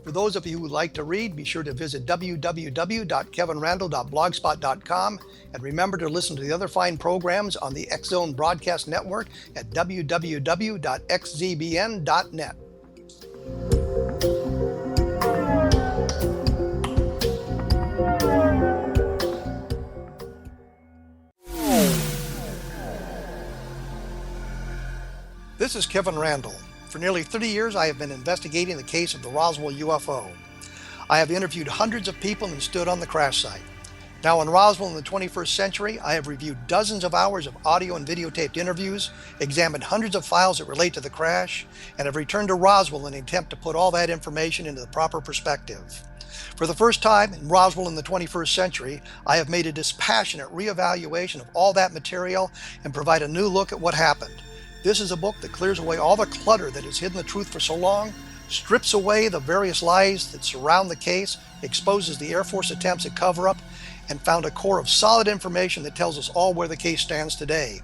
For those of you who would like to read, be sure to visit www.kevinrandall.blogspot.com and remember to listen to the other fine programs on the X-Zone Broadcast Network at www.xzbn.net. This is Kevin Randall. For nearly 30 years, I have been investigating the case of the Roswell UFO. I have interviewed hundreds of people and stood on the crash site. Now in Roswell in the 21st century, I have reviewed dozens of hours of audio and videotaped interviews, examined hundreds of files that relate to the crash, and have returned to Roswell in an attempt to put all that information into the proper perspective. For the first time in Roswell in the 21st century, I have made a dispassionate reevaluation of all that material and provide a new look at what happened. This is a book that clears away all the clutter that has hidden the truth for so long, strips away the various lies that surround the case, exposes the Air Force attempts at cover-up, and found a core of solid information that tells us all where the case stands today.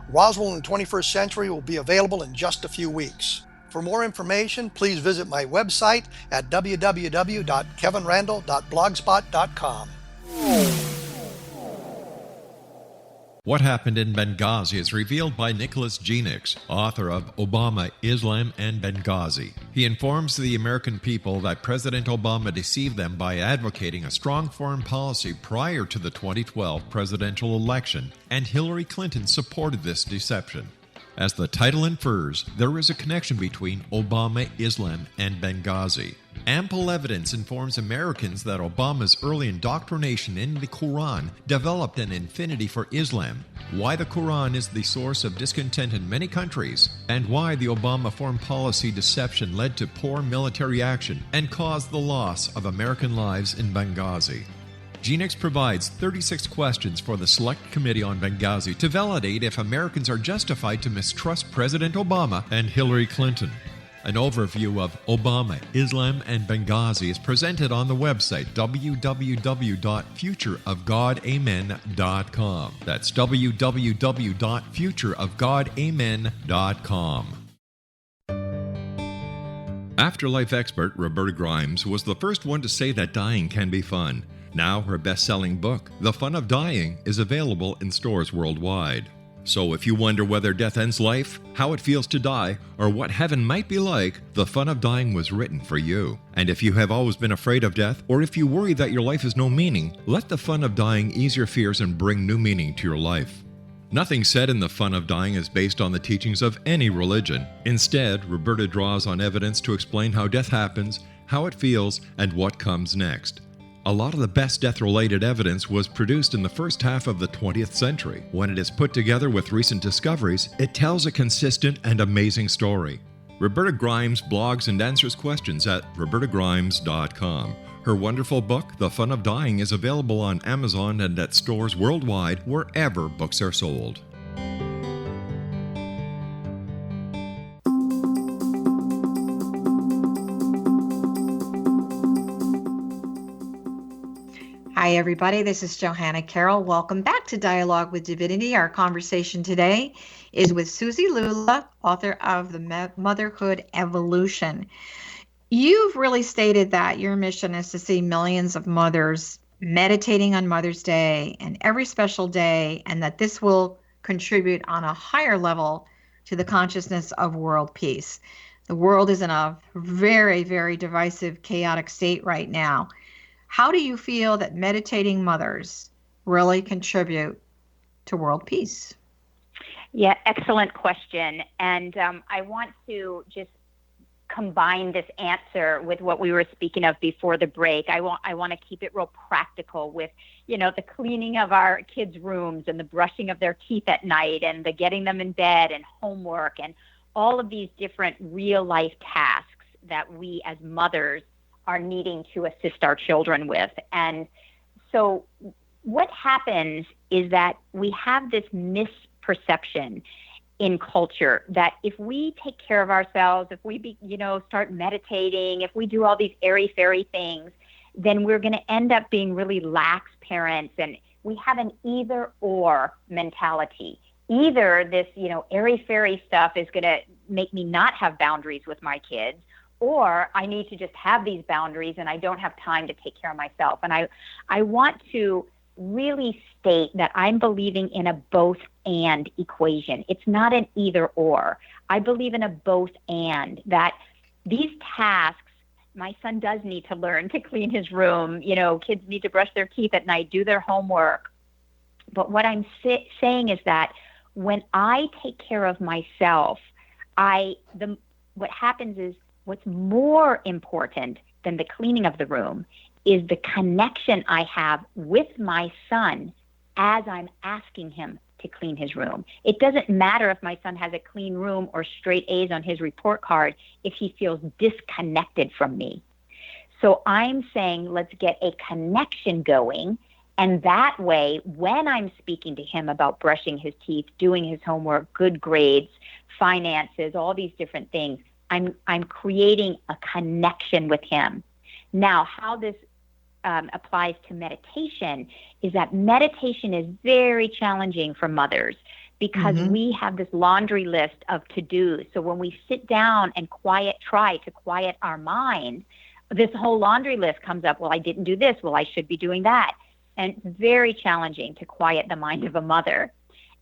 Roswell in the 21st century will be available in just a few weeks. For more information, please visit my website at www.kevinrandall.blogspot.com. What Happened in Benghazi is revealed by Nicholas Genix, author of Obama, Islam, and Benghazi. He informs the American people that President Obama deceived them by advocating a strong foreign policy prior to the 2012 presidential election, and Hillary Clinton supported this deception. As the title infers, there is a connection between Obama, Islam, and Benghazi. Ample evidence informs Americans that Obama's early indoctrination in the Quran developed an affinity for Islam, why the Quran is the source of discontent in many countries, and why the Obama foreign policy deception led to poor military action and caused the loss of American lives in Benghazi. Genix provides 36 questions for the Select Committee on Benghazi to validate if Americans are justified to mistrust President Obama and Hillary Clinton. An overview of Obama, Islam, and Benghazi is presented on the website www.futureofgodamen.com. That's www.futureofgodamen.com. Afterlife expert Roberta Grimes was the first one to say that dying can be fun. Now her best-selling book, The Fun of Dying, is available in stores worldwide. So if you wonder whether death ends life, how it feels to die, or what heaven might be like, The Fun of Dying was written for you. And if you have always been afraid of death, or if you worry that your life has no meaning, let The Fun of Dying ease your fears and bring new meaning to your life. Nothing said in The Fun of Dying is based on the teachings of any religion. Instead, Roberta draws on evidence to explain how death happens, how it feels, and what comes next. A lot of the best death-related evidence was produced in the first half of the 20th century. When it is put together with recent discoveries, it tells a consistent and amazing story. Roberta Grimes blogs and answers questions at robertagrimes.com. Her wonderful book, The Fun of Dying, is available on Amazon and at stores worldwide wherever books are sold. Hi, everybody. This is Johanna Carroll. Welcome back to Dialogue with Divinity. Our conversation today is with Suzi Lula, author of The Motherhood Evolution. You've really stated that your mission is to see millions of mothers meditating on Mother's Day and every special day, and that this will contribute on a higher level to the consciousness of world peace. The world is in a very, very divisive, chaotic state right now. How do you feel that meditating mothers really contribute to world peace? Yeah, excellent question. And I want to just combine this answer with what we were speaking of before the break. I want to keep it real practical with, the cleaning of our kids' rooms and the brushing of their teeth at night and the getting them in bed and homework and all of these different real life tasks that we as mothers are needing to assist our children with. And so what happens is that we have this misperception in culture that if we take care of ourselves, if we start meditating, if we do all these airy-fairy things, then we're going to end up being really lax parents. And we have an either-or mentality. Either this, airy-fairy stuff is going to make me not have boundaries with my kids, or I need to just have these boundaries and I don't have time to take care of myself. And I want to really state that I'm believing in a both and equation. It's not an either or. I believe in a both and, that these tasks, my son does need to learn to clean his room. Kids need to brush their teeth at night, do their homework. But what I'm saying is that when I take care of myself, what happens is what's more important than the cleaning of the room is the connection I have with my son as I'm asking him to clean his room. It doesn't matter if my son has a clean room or straight A's on his report card if he feels disconnected from me. So I'm saying, let's get a connection going. And that way, when I'm speaking to him about brushing his teeth, doing his homework, good grades, finances, all these different things, I'm creating a connection with him. Now, how this applies to meditation is that meditation is very challenging for mothers because we have this laundry list of to-dos. So when we sit down and try to quiet our mind, this whole laundry list comes up. Well, I didn't do this. Well, I should be doing that. And it's very challenging to quiet the mind of a mother.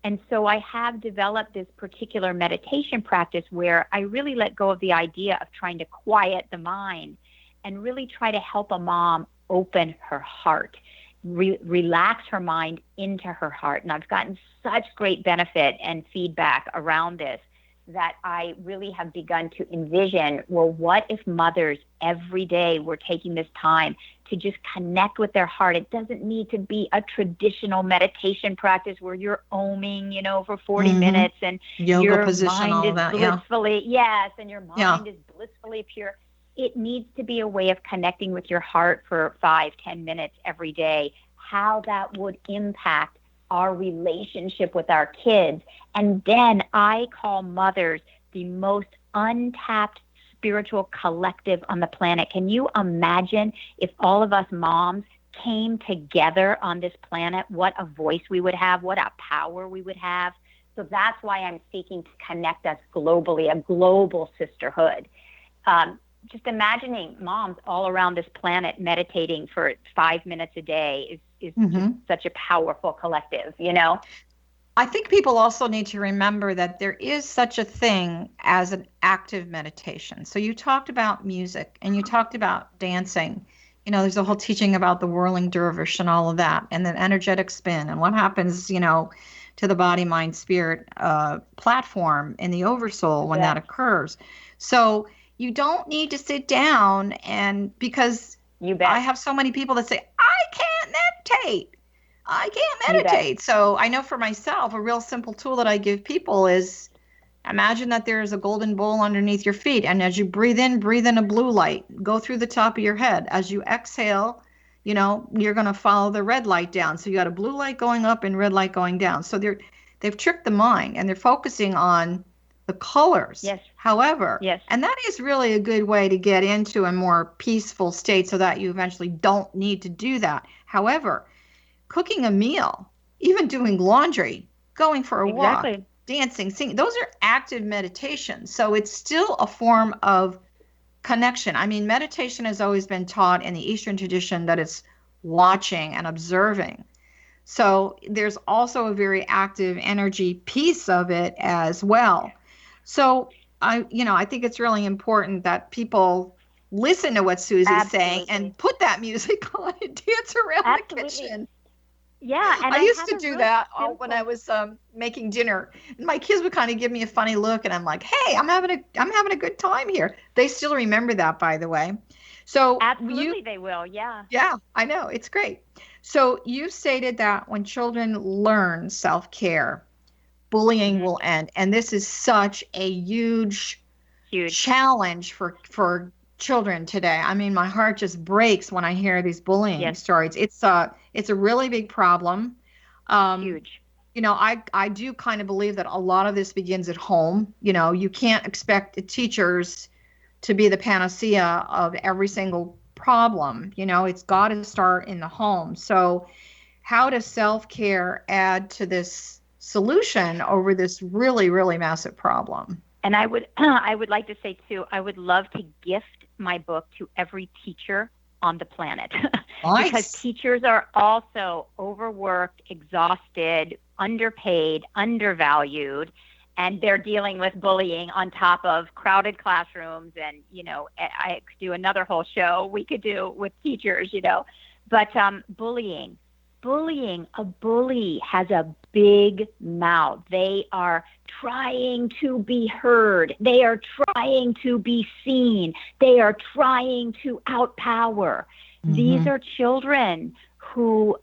And so I have developed this particular meditation practice where I really let go of the idea of trying to quiet the mind and really try to help a mom open her heart, relax her mind into her heart. And I've gotten such great benefit and feedback around this that I really have begun to envision, well, what if mothers every day were taking this time to just connect with their heart? It doesn't need to be a traditional meditation practice where you're oming, for 40 minutes and yoga your position, mind all is that, blissfully, yes, and your mind is blissfully pure. It needs to be a way of connecting with your heart for 5-10 minutes every day. How that would impact our relationship with our kids. And then I call mothers the most untapped spiritual collective on the planet. Can you imagine if all of us moms came together on this planet, what a voice we would have, what a power we would have? So that's why I'm seeking to connect us globally, a global sisterhood. Just imagining moms all around this planet meditating for 5 minutes a day is just such a powerful collective, I think people also need to remember that there is such a thing as an active meditation. So you talked about music and you talked about dancing. There's a whole teaching about the whirling dervish and all of that, and then energetic spin and what happens, to the body, mind, spirit platform in the oversoul when that occurs. So you don't need to sit down because I have so many people that say, I can't meditate. I can't meditate. So I know for myself, a real simple tool that I give people is imagine that there is a golden bowl underneath your feet. And as you breathe in a blue light. Go through the top of your head. As you exhale, you're going to follow the red light down. So you got a blue light going up and red light going down. So they've tricked the mind and they're focusing on the colors. Yes. However, and that is really a good way to get into a more peaceful state so that you eventually don't need to do that. However, cooking a meal, even doing laundry, going for a walk, dancing, singing, those are active meditations. So it's still a form of connection. I mean, meditation has always been taught in the Eastern tradition that it's watching and observing. So there's also a very active energy piece of it as well. So I think it's really important that people listen to what Suzi's saying and put that music on and dance around the kitchen. Yeah, and I used to do that when I was making dinner. And my kids would kind of give me a funny look, and I'm like, "Hey, I'm having a good time here." They still remember that, by the way. So absolutely, they will. Yeah. Yeah, I know, it's great. So you stated that when children learn self-care, bullying will end, and this is such a huge challenge for children today. I mean, my heart just breaks when I hear these bullying stories. It's a really big problem. Huge. I do kind of believe that a lot of this begins at home. You can't expect the teachers to be the panacea of every single problem. It's got to start in the home. So how does self-care add to this solution over this really, really massive problem? And I would like to say too, I would love to gift my book to every teacher on the planet. Nice. Because teachers are also overworked, exhausted, underpaid, undervalued, and they're dealing with bullying on top of crowded classrooms. And, I could do another whole show we could do with teachers, but bullying, a bully has a big mouth. They are trying to be heard. They are trying to be seen. They are trying to outpower. These are children who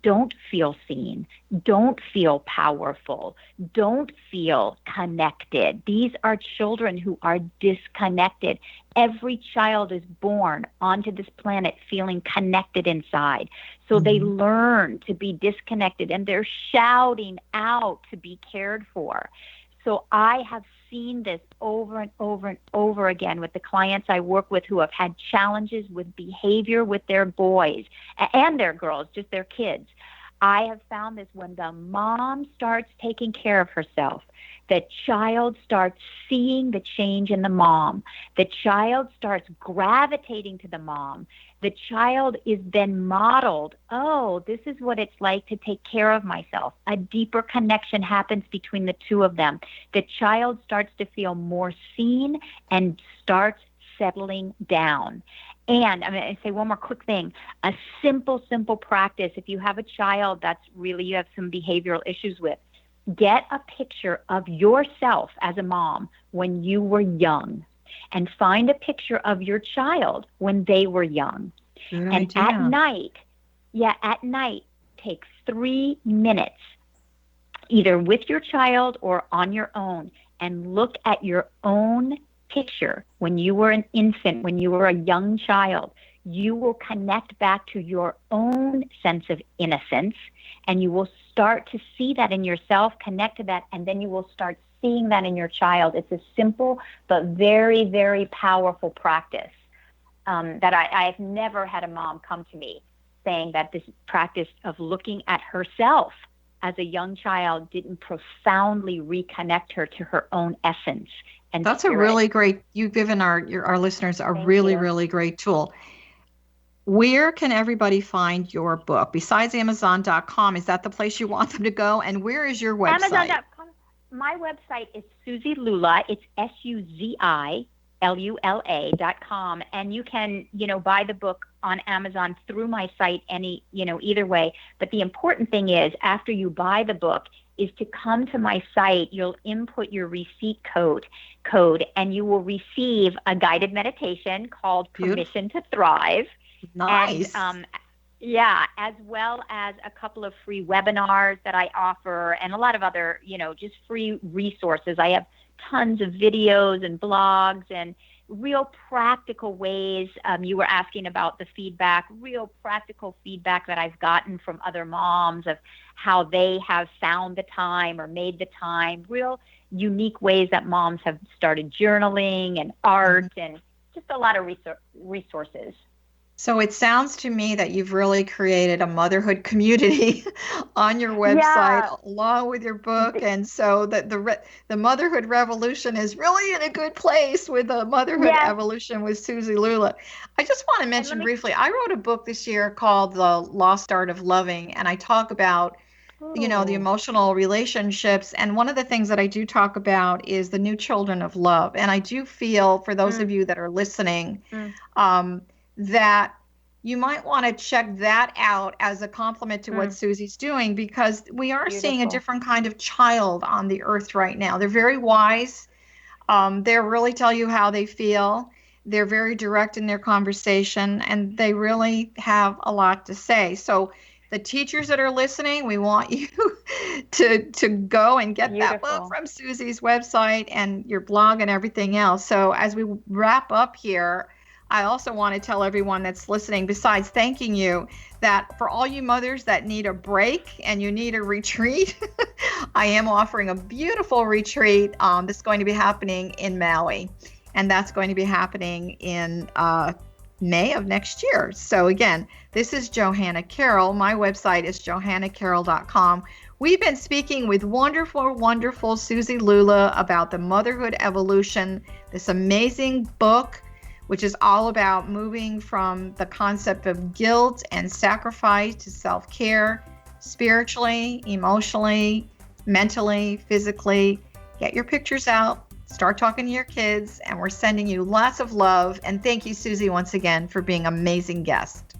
don't feel seen, don't feel powerful, don't feel connected. These are children who are disconnected. Every child is born onto this planet feeling connected inside. So they learn to be disconnected, and they're shouting out to be cared for. So I have seen this over and over and over again with the clients I work with who have had challenges with behavior with their boys and their girls, just their kids. I have found this when the mom starts taking care of herself, the child starts seeing the change in the mom. The child starts gravitating to the mom. The child is then modeled, oh, this is what it's like to take care of myself. A deeper connection happens between the two of them. The child starts to feel more seen and starts settling down. And I'm going to say one more quick thing. A simple practice, if you have a child that's really you have some behavioral issues with, get a picture of yourself as a mom when you were young and find a picture of your child when they were young. Good and idea. At night, take 3 minutes, either with your child or on your own, and look at your own picture when you were an infant, when you were a young child. You will connect back to your own sense of innocence, and you will start to see that in yourself, connect to that, and then you will start seeing that in your child. It's a simple but very, very powerful practice that I've never had a mom come to me saying that this practice of looking at herself as a young child didn't profoundly reconnect her to her own essence. And that's spirit. A really great, you've given our listeners a really, really great tool. Where can everybody find your book? Besides Amazon.com, is that the place you want them to go? And where is your website? Amazon.com. My website is Suzi Lula. It's SUZILULA.com. And you can, buy the book on Amazon through my site either way. But the important thing is, after you buy the book, is to come to my site. You'll input your receipt code, and you will receive a guided meditation called Permission to Thrive. Nice. And, as well as a couple of free webinars that I offer and a lot of other, just free resources. I have tons of videos and blogs and real practical ways. You were asking about the feedback, real practical feedback that I've gotten from other moms of how they have found the time or made the time, real unique ways that moms have started journaling and art and just a lot of resources. So it sounds to me that you've really created a motherhood community on your website along with your book. And so that the motherhood revolution is really in a good place with the motherhood evolution with Suzi Lula. I just want to mention briefly, I wrote a book this year called The Lost Art of Loving, and I talk about the emotional relationships. And one of the things that I do talk about is the new children of love. And I do feel, for those of you that are listening, that you might want to check that out as a compliment to what Suzi's doing, because we are seeing a different kind of child on the earth right now. They're very wise. They really tell you how they feel. They're very direct in their conversation, and they really have a lot to say. So the teachers that are listening, we want you to go and get that book from Suzi's website and your blog and everything else. So as we wrap up here, I also want to tell everyone that's listening, besides thanking you, that for all you mothers that need a break and you need a retreat, I am offering a beautiful retreat that's going to be happening in Maui. And that's going to be happening in May of next year. So again, this is Johanna Carroll. My website is johannacarroll.com. We've been speaking with wonderful, wonderful Suzi Lula about the motherhood evolution, this amazing book, which is all about moving from the concept of guilt and sacrifice to self-care, spiritually, emotionally, mentally, physically. Get your pictures out. Start talking to your kids, and we're sending you lots of love. And thank you, Suzi, once again for being an amazing guest.